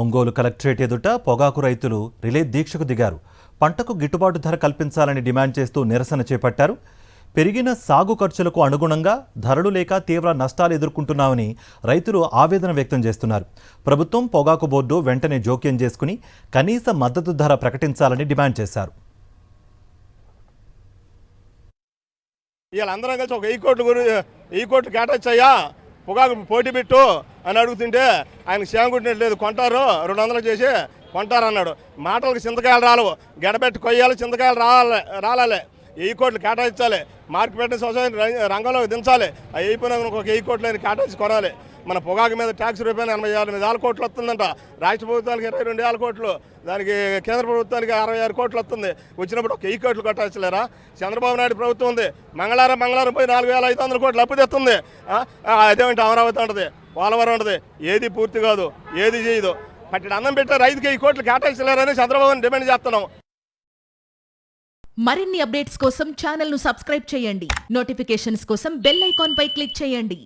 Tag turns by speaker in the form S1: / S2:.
S1: Ongole collectorate ఎదుట పొగాకు రైతులు రిలే దీక్షకు దిగారు. పంటకు గిట్టుబాటు ధర కల్పించాలని డిమాండ్ చేస్తూ నిరసన చేపట్టారు. పెరిగిన సాగు ఖర్చులకు అనుగుణంగా ధరలు లేక తీవ్ర నష్టాలు ఎదుర్కొంటున్నామని రైతులు ఆవేదన వ్యక్తం చేస్తున్నారు. ప్రభుత్వం పొగాకు బోర్డు వెంటనే జోక్యం చేసుకుని కనీస మద్దతు ధర ప్రకటించాలని డిమాండ్ చేశారు.
S2: వీళ్ళందరం కలిసి ఒక 1000 కోట్లు కేటాయించయ్యా, పొగాకు పోటీ పెట్టు అని అడుగుతుంటే ఆయన సేమగుట్టినట్లేదు, కొంటారు 200 చేసి కొంటారన్నాడు. మాటలకు చింతకాయలు రాలవు, గడబెట్టి కొయ్యాలి, చింతకాయలు రాలాలి. 1000 కోట్లు కేటాయించాలి, మార్కెట్ సొసైటీ రంగంలోకి దించాలి. అవి అయిపోయినాక ఒక 1000 కోట్లు అయినా కేటాయించి కొనాలి. మన పొగాకు మీద ట్యాక్స్ రూపాయలు 88,000 కోట్లు వస్తుందంట. రాష్ట్ర ప్రభుత్వానికి 22,000 కోట్లు, దానికి కేంద్ర ప్రభుత్వానికి 66 కోట్లు వస్తుంది. వచ్చినప్పుడు ఒక 1000 కోట్లు కట్టించలేరా? చంద్రబాబు నాయుడు ప్రభుత్వం ఉంది, మంగళవారం పోయి 4,500 కోట్లు అప్పు తెస్తుంది. అదేమిటి అమరావతి ఉంటుంది, పోలవరం ఉంటుంది, ఏది పూర్తి కాదు, ఏది చేయదు. పట్టి అన్నం పెట్టే రైతుకి 1000 కోట్లు కేటాయించలేరని చంద్రబాబుని డిమాండ్ చేస్తున్నాం.
S3: మరిన్ని అప్డేట్స్ కోసం ఛానల్ ను సబ్స్క్రైబ్ చేయండి. నోటిఫికేషన్స్ కోసం బెల్ ఐకాన్ పై క్లిక్ చేయండి.